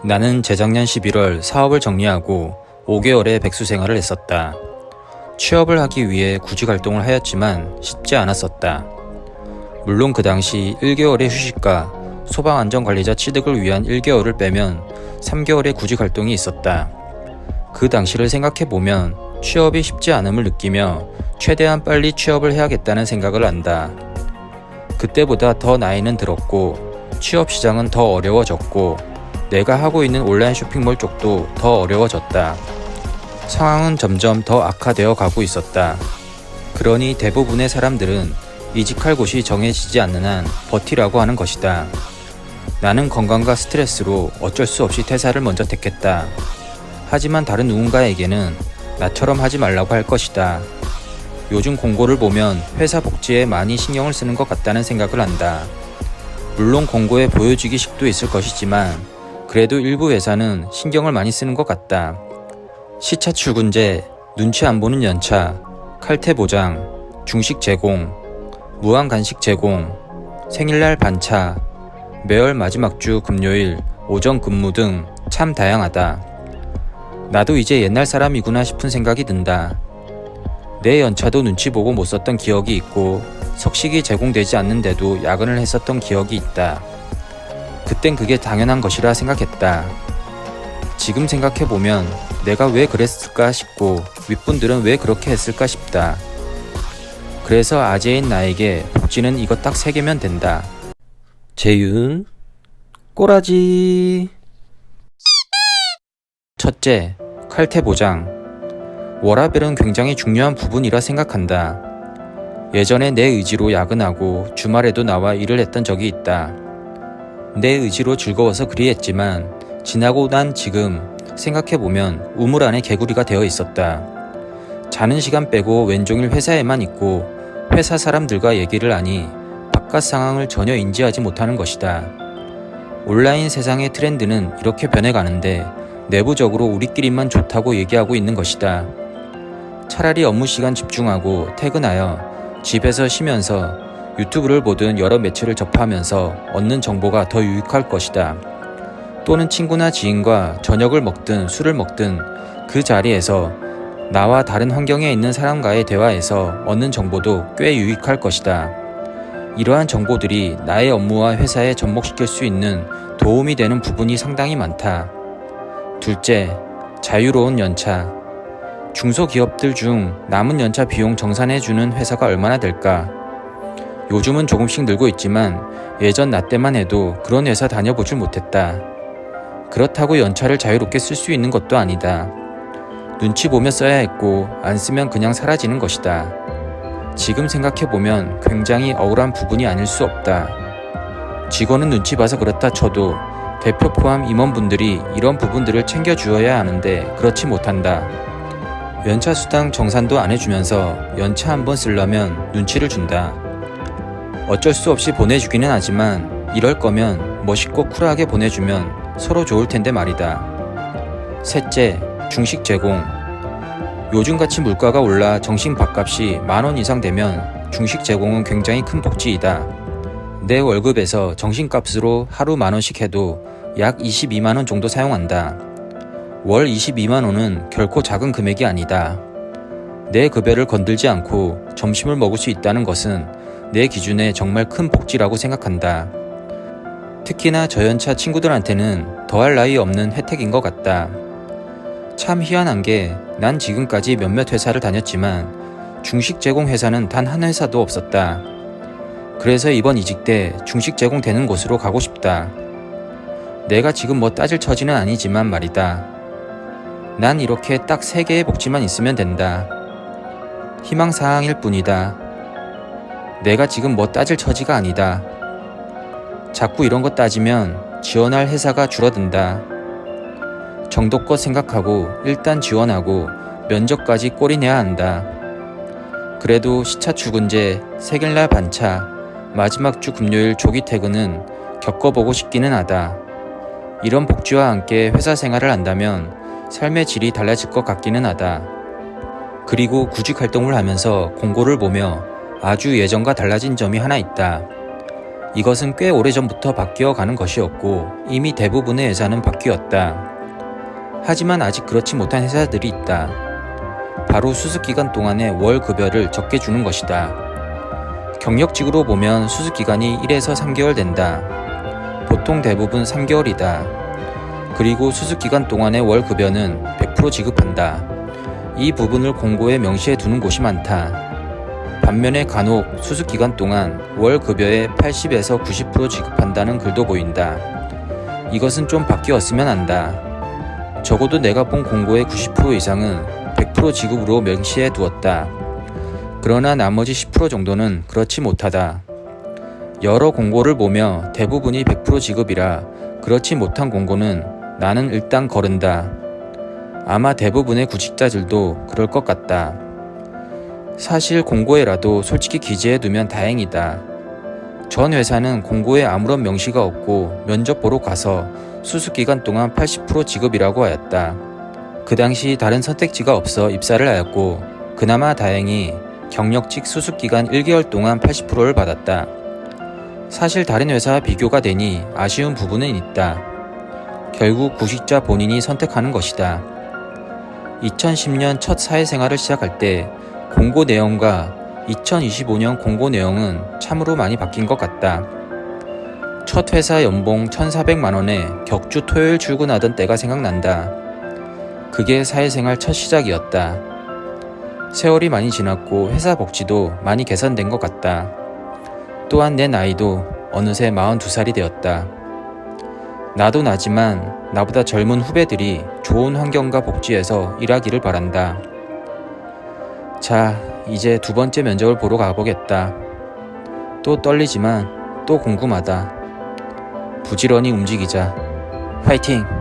나는 재작년 11월 사업을 정리하고 5개월의 백수 생활을 했었다. 취업을 하기 위해 구직 활동을 하였지만 쉽지 않았었다. 물론 그 당시 1개월의 휴식과 소방안전관리자 취득을 위한 1개월을 빼면 3개월의 구직 활동이 있었다. 그 당시를 생각해보면 취업이 쉽지 않음을 느끼며 최대한 빨리 취업을 해야겠다는 생각을 한다. 그때보다 더 나이는 들었고 취업 시장은 더 어려워졌고 내가 하고 있는 온라인 쇼핑몰 쪽도 더 어려워졌다. 상황은 점점 더 악화되어 가고 있었다. 그러니 대부분의 사람들은 이직할 곳이 정해지지 않는 한 버티라고 하는 것이다. 나는 건강과 스트레스로 어쩔 수 없이 퇴사를 먼저 택했다. 하지만 다른 누군가에게는 나처럼 하지 말라고 할 것이다. 요즘 공고를 보면 회사 복지에 많이 신경을 쓰는 것 같다는 생각을 한다. 물론 공고에 보여주기식도 있을 것이지만 그래도 일부 회사는 신경을 많이 쓰는 것 같다. 시차 출근제, 눈치 안 보는 연차, 칼퇴 보장, 중식 제공, 무한 간식 제공, 생일날 반차, 매월 마지막 주 금요일 오전 근무 등 참 다양하다. 나도 이제 옛날 사람이구나 싶은 생각이 든다. 내 연차도 눈치 보고 못 썼던 기억이 있고 석식이 제공되지 않는데도 야근을 했었던 기억이 있다. 그땐 그게 당연한 것이라 생각했다. 지금 생각해보면 내가 왜 그랬을까 싶고 윗분들은 왜 그렇게 했을까 싶다. 그래서 아재인 나에게 복지는 이거 딱 3개면 된다. 재윤, 꼬라지. 첫째, 칼퇴 보장. 워라밸은 굉장히 중요한 부분이라 생각한다. 예전에 내 의지로 야근하고 주말에도 나와 일을 했던 적이 있다. 내 의지로 즐거워서 그리했지만 지나고 난 지금 생각해보면 우물 안에 개구리가 되어 있었다. 자는 시간 빼고 왼종일 회사에만 있고 회사 사람들과 얘기를 하니 바깥 상황을 전혀 인지하지 못하는 것이다. 온라인 세상의 트렌드는 이렇게 변해가는데 내부적으로 우리끼리만 좋다고 얘기하고 있는 것이다. 차라리 업무 시간 집중하고 퇴근하여 집에서 쉬면서 유튜브를 보든 여러 매체를 접하면서 얻는 정보가 더 유익할 것이다. 또는 친구나 지인과 저녁을 먹든 술을 먹든 그 자리에서 나와 다른 환경에 있는 사람과의 대화에서 얻는 정보도 꽤 유익할 것이다. 이러한 정보들이 나의 업무와 회사에 접목시킬 수 있는 도움이 되는 부분이 상당히 많다. 둘째, 자유로운 연차. 중소기업들 중 남은 연차 비용 정산해주는 회사가 얼마나 될까? 요즘은 조금씩 늘고 있지만 예전 나 때만 해도 그런 회사 다녀보질 못했다. 그렇다고 연차를 자유롭게 쓸 수 있는 것도 아니다. 눈치 보며 써야 했고 안 쓰면 그냥 사라지는 것이다. 지금 생각해보면 굉장히 억울한 부분이 아닐 수 없다. 직원은 눈치 봐서 그렇다 쳐도 대표 포함 임원분들이 이런 부분들을 챙겨주어야 하는데 그렇지 못한다. 연차 수당 정산도 안 해주면서 연차 한 번 쓰려면 눈치를 준다. 어쩔 수 없이 보내주기는 하지만 이럴 거면 멋있고 쿨하게 보내주면 서로 좋을 텐데 말이다. 셋째, 중식 제공. 요즘같이 물가가 올라 정식 밥값이 10,000원 이상 되면 중식 제공은 굉장히 큰 복지이다. 내 월급에서 정신값으로 하루 10,000원씩 해도 약 22만원 정도 사용한다. 월 22만원은 결코 작은 금액이 아니다. 내 급여를 건들지 않고 점심을 먹을 수 있다는 것은 내 기준에 정말 큰 복지라고 생각한다. 특히나 저연차 친구들한테는 더할 나위 없는 혜택인 것 같다. 참 희한한 게 난 지금까지 몇몇 회사를 다녔지만 중식 제공 회사는 단 한 회사도 없었다. 그래서 이번 이직 때 중식 제공되는 곳으로 가고 싶다. 내가 지금 뭐 따질 처지는 아니지만 말이다. 난 이렇게 딱 3개의 복지만 있으면 된다. 희망사항일 뿐이다. 내가 지금 뭐 따질 처지가 아니다. 자꾸 이런 거 따지면 지원할 회사가 줄어든다. 정도껏 생각하고 일단 지원하고 면접까지 꼬리내야 한다. 그래도 시차 출근제, 생일날 반차, 마지막 주 금요일 조기 퇴근은 겪어보고 싶기는 하다. 이런 복지와 함께 회사 생활을 한다면 삶의 질이 달라질 것 같기는 하다. 그리고 구직 활동을 하면서 공고를 보며 아주 예전과 달라진 점이 하나 있다. 이것은 꽤 오래전부터 바뀌어 가는 것이었고 이미 대부분의 회사는 바뀌었다. 하지만 아직 그렇지 못한 회사들이 있다. 바로 수습기간 동안의 월 급여를 적게 주는 것이다. 경력직으로 보면 수습기간이 1에서 3개월 된다. 보통 대부분 3개월이다. 그리고 수습기간 동안의 월 급여는 100% 지급한다. 이 부분을 공고에 명시해 두는 곳이 많다. 반면에 간혹 수습기간 동안 월 급여의 80에서 90% 지급한다는 글도 보인다. 이것은 좀 바뀌었으면 한다. 적어도 내가 본 공고의 90% 이상은 100% 지급으로 명시해 두었다. 그러나 나머지 10% 정도는 그렇지 못하다. 여러 공고를 보며 대부분이 100% 지급이라 그렇지 못한 공고는 나는 일단 거른다. 아마 대부분의 구직자들도 그럴 것 같다. 사실 공고에라도 솔직히 기재해두면 다행이다. 전 회사는 공고에 아무런 명시가 없고 면접 보러 가서 수습기간 동안 80% 지급이라고 하였다. 그 당시 다른 선택지가 없어 입사를 하였고 그나마 다행히 경력직 수습기간 1개월 동안 80%를 받았다. 사실 다른 회사와 비교가 되니 아쉬운 부분은 있다. 결국 구직자 본인이 선택하는 것이다. 2010년 첫 사회생활을 시작할 때 공고 내용과 2025년 공고 내용은 참으로 많이 바뀐 것 같다. 첫 회사 연봉 1,400만원에 격주 토요일 출근하던 때가 생각난다. 그게 사회생활 첫 시작이었다. 세월이 많이 지났고 회사 복지도 많이 개선된 것 같다. 또한 내 나이도 어느새 42살이 되었다. 나도 나지만 나보다 젊은 후배들이 좋은 환경과 복지에서 일하기를 바란다. 자, 이제 두 번째 면접을 보러 가보겠다. 또 떨리지만 또 궁금하다. 부지런히 움직이자. 화이팅!